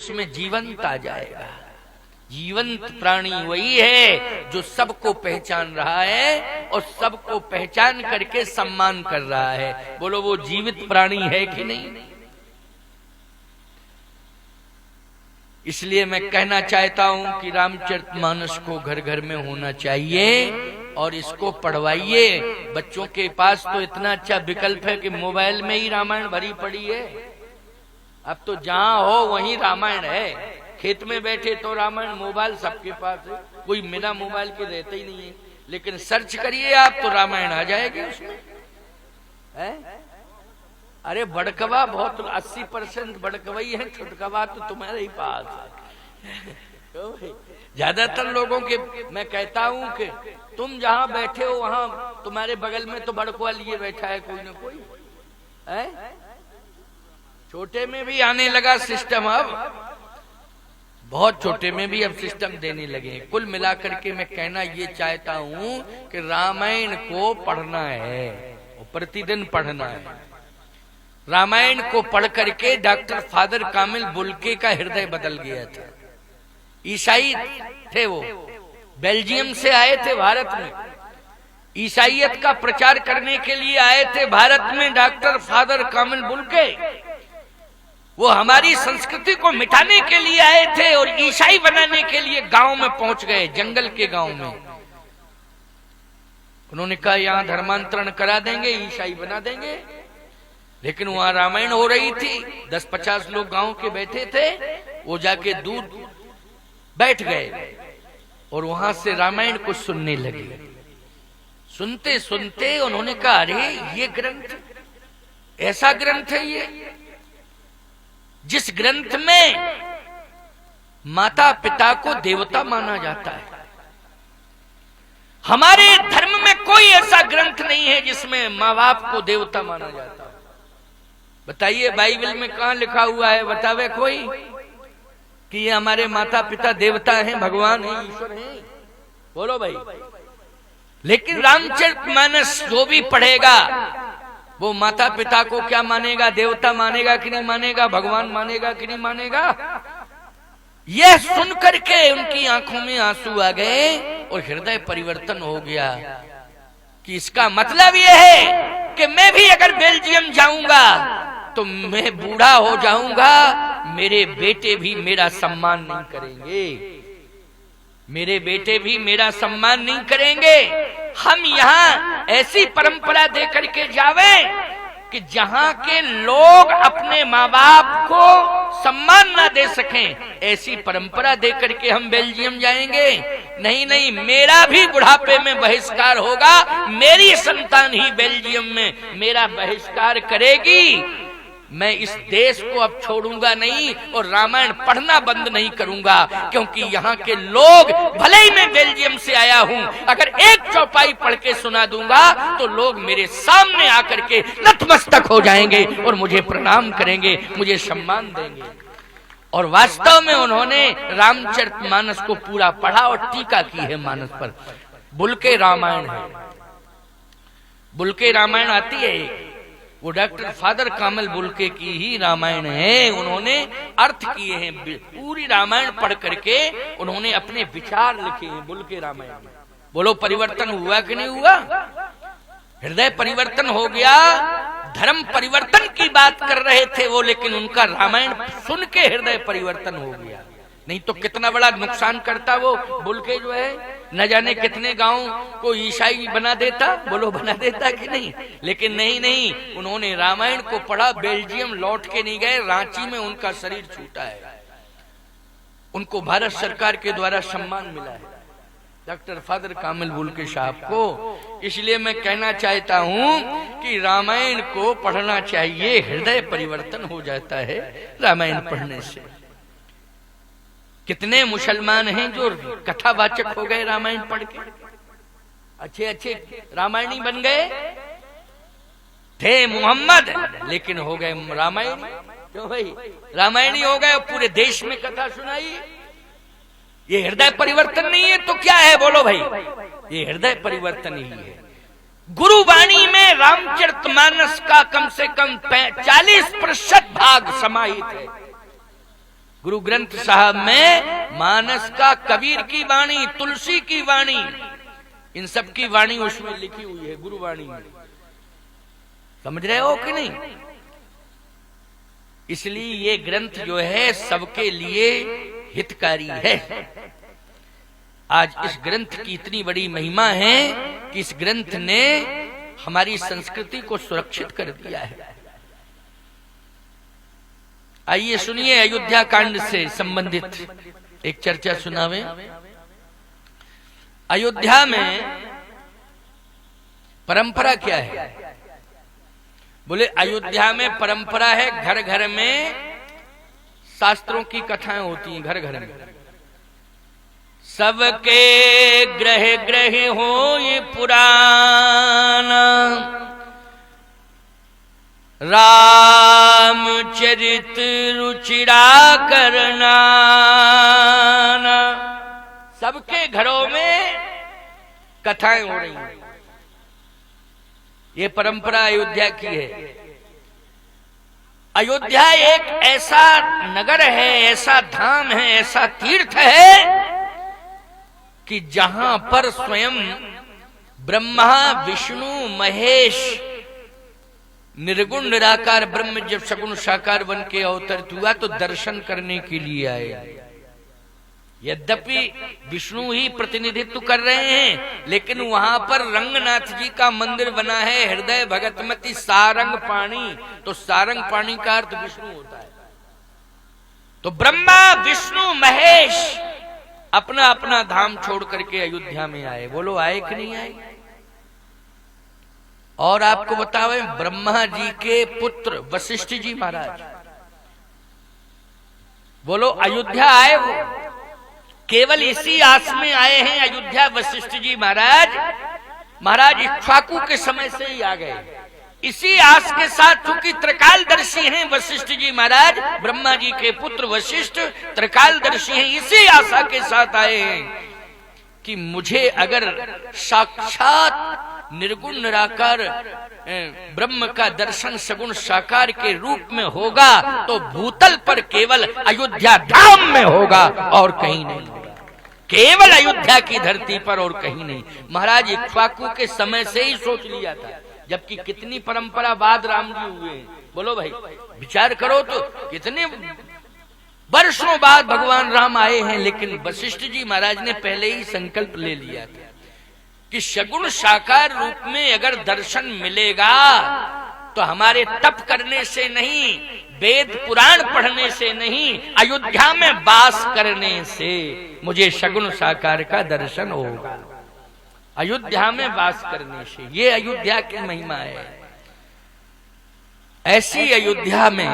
उसमें जीवंत आ जाएगा। जीवंत प्राणी वही है जो सबको पहचान रहा है और सबको पहचान करके सम्मान कर रहा है। बोलो वो जीवित प्राणी है कि नहीं? इसलिए मैं कहना चाहता हूं कि रामचरितमानस को घर घर में होना चाहिए और इसको पढ़वाइए। बच्चों के पास तो इतना अच्छा विकल्प है कि मोबाइल में ही रामायण भरी पड़ी है। अब तो जहां हो वहीं रामायण है। खेत में बैठे तो रामायण, मोबाइल सबके पास है, कोई बिना मोबाइल के रहता ही नहीं है। लेकिन सर्च करिए आप तो रामायण आ जाएगी उसमें है? अरे बड़कवा बहुत 80% बड़कवई है, छुटकवा तो तुम्हारे ही पास है। ज्यादातर लोगों के मैं कहता हूं कि तुम जहां बैठे हो वहां तुम्हारे बगल में तो बड़कवा लिए बैठा है कोई ना कोई है। छोटे में भी आने लगा सिस्टम, अब बहुत छोटे में भी अब सिस्टम देने लगे। कुल मिलाकर के मैं कहना ये चाहता हूं कि रामायण को पढ़ना है, प्रतिदिन पढ़ना है। रामायण को पढ़ करके डॉक्टर फादर कामिल बुल्के का हृदय बदल गया था। ईसाई थे वो, बेल्जियम से आए थे भारत में, ईसाइयत का प्रचार करने के लिए आए थे भारत में डॉक्टर फादर कामिल बुल्के। वो हमारी संस्कृति को मिटाने के लिए आए थे और ईसाई बनाने के लिए गांव में पहुंच गए, जंगल के गांव में। उन्होंने कहा यहां धर्मांतरण करा देंगे, ईसाई बना देंगे। लेकिन वहां रामायण हो रही थी, 10-50 लोग गांव के बैठे थे। वो जाके दूर बैठ गए और वहां से रामायण को सुनने लगे। सुनते सुनते उन्होंने कहा अरे ये ग्रंथ, ऐसा ग्रंथ है ये जिस ग्रंथ में माता पिता को देवता माना जाता है। हमारे धर्म में कोई ऐसा ग्रंथ नहीं है जिसमें माँ बाप को देवता माना जाता है। बताइए बाइबल में कहां लिखा हुआ है? बतावे कोई कि ये हमारे माता पिता देवता हैं, भगवान हैं, ईश्वर हैं? बोलो भाई। लेकिन रामचरितमानस जो भी पढ़ेगा वो माता पिता को क्या मानेगा? देवता मानेगा कि नहीं मानेगा? भगवान मानेगा कि नहीं मानेगा? यह सुन करके उनकी आंखों में आंसू आ गए और हृदय परिवर्तन हो गया कि इसका मतलब यह है कि मैं भी अगर बेल्जियम जाऊंगा तो मैं बूढ़ा हो जाऊंगा, मेरे बेटे भी मेरा सम्मान नहीं करेंगे, मेरे बेटे भी मेरा सम्मान नहीं करेंगे। हम यहाँ ऐसी परंपरा दे करके जावे कि जहाँ के लोग अपने माँ बाप को सम्मान ना दे सकें, ऐसी परंपरा दे करके हम बेल्जियम जाएंगे? नहीं नहीं, मेरा भी बुढ़ापे में बहिष्कार होगा, मेरी संतान ही बेल्जियम में मेरा बहिष्कार करेगी। मैं इस देश को अब छोड़ूंगा नहीं और रामायण पढ़ना बंद नहीं करूंगा, क्योंकि यहाँ के लोग, भले ही मैं बेल्जियम से आया हूँ, अगर एक चौपाई पढ़ के सुना दूंगा तो लोग मेरे सामने आकर के नतमस्तक हो जाएंगे और मुझे प्रणाम करेंगे, मुझे सम्मान देंगे। और वास्तव में उन्होंने रामचरितमानस को पूरा पढ़ा और टीका की है मानस पर। बुल्के रामायण है, बुल्के रामायण आती है, वो डॉक्टर फादर कामिल बुल्के की ही रामायण है। उन्होंने अर्थ किए हैं, पूरी रामायण पढ़ करके उन्होंने अपने विचार लिखे हैं बुल्के रामायण में। बोलो परिवर्तन हुआ कि नहीं हुआ? हृदय परिवर्तन हो गया। धर्म परिवर्तन की बात कर रहे थे वो, लेकिन उनका रामायण सुन के हृदय परिवर्तन हो गया। नहीं तो कितना बड़ा नुकसान करता वो बुल्के जो है, न जाने कितने गांव को ईसाई बना देता। बोलो बना देता कि नहीं? लेकिन नहीं नहीं, उन्होंने रामायण को पढ़ा, बेल्जियम लौट के नहीं गए, रांची में उनका शरीर छूटा है। उनको भारत सरकार के द्वारा सम्मान मिला है, डॉक्टर फादर कामिल बुल्के साहब को। इसलिए मैं कहना चाहता हूं कि रामायण को पढ़ना चाहिए, हृदय परिवर्तन हो जाता है रामायण पढ़ने से। कितने मुसलमान हैं जो कथावाचक हो गए रामायण पढ़ के, अच्छे अच्छे रामायणी बन गए। थे मोहम्मद लेकिन हो गए रामायणी। क्यों भाई? रामायणी हो गए और पूरे देश में कथा सुनाई। ये हृदय परिवर्तन नहीं है तो क्या है? बोलो भाई, ये हृदय परिवर्तन ही है। गुरुवाणी में रामचरितमानस का कम से कम 40% भाग समाहित है। गुरु ग्रंथ साहब में मानस का, कबीर की वाणी, तुलसी की वाणी, इन सब की वाणी उसमें लिखी हुई है, गुरुवाणी में। समझ रहे हो कि नहीं? इसलिए ये ग्रंथ जो है सबके लिए हितकारी है। आज इस ग्रंथ की इतनी बड़ी महिमा है कि इस ग्रंथ ने हमारी संस्कृति को सुरक्षित कर दिया है। आइए सुनिए, अयोध्या कांड से संबंधित एक चर्चा सुनावे। अयोध्या में परंपरा क्या है? बोले अयोध्या में परंपरा है, घर घर में शास्त्रों की कथाएं होती हैं, घर घर में। सबके ग्रह ग्रह हो ये पुराना, रामचरित रुचिरा करना। सबके घरों में कथाएं हो रही हैं। ये परंपरा अयोध्या की है। अयोध्या एक ऐसा नगर है, ऐसा धाम है, ऐसा तीर्थ है कि जहां पर स्वयं ब्रह्मा, विष्णु, महेश, निर्गुण निराकार ब्रह्म जब सगुण साकार बन के अवतरित हुआ तो दर्शन करने के लिए आए। यद्यपि विष्णु ही प्रतिनिधित्व कर रहे हैं, लेकिन वहां पर रंगनाथ जी का मंदिर बना है, हृदय भगतमती सारंग पाणी। तो सारंग पाणी का अर्थ विष्णु होता है। तो ब्रह्मा, विष्णु, महेश अपना अपना धाम छोड़ करके अयोध्या में आए। बोलो आए कि नहीं आए? और आपको बतावे, ब्रह्मा जी के पुत्र वशिष्ठ जी महाराज, बोलो अयोध्या आए वो केवल इसी आस में आए हैं। अयोध्या वशिष्ठ जी महाराज इक्ष्वाकु के समय से ही आ गए। इसी आस के साथ, चूंकि त्रिकालदर्शी हैं वशिष्ठ जी महाराज, ब्रह्मा जी के पुत्र वशिष्ठ त्रिकालदर्शी हैं, इसी आशा के साथ आए हैं कि मुझे अगर साक्षात निर्गुण निराकार ब्रह्म का दर्शन सगुण साकार के रूप में होगा तो भूतल पर केवल अयोध्या धाम में होगा और कहीं नहीं होगा। केवल अयोध्या की धरती पर और कहीं नहीं। महाराज इक्ष्वाकु के समय से ही सोच लिया था, जबकि कितनी परंपरा बाद राम जी हुए। बोलो भाई, विचार करो तो कितने वर्षों बाद भगवान राम आए हैं, लेकिन वशिष्ठ जी महाराज ने पहले ही संकल्प ले लिया था कि सगुण साकार रूप में अगर दर्शन मिलेगा तो हमारे तप करने से नहीं, वेद पुराण पढ़ने से नहीं, अयोध्या में वास करने से मुझे सगुण साकार का दर्शन होगा। अयोध्या में वास करने से, ये अयोध्या की महिमा है। ऐसी अयोध्या में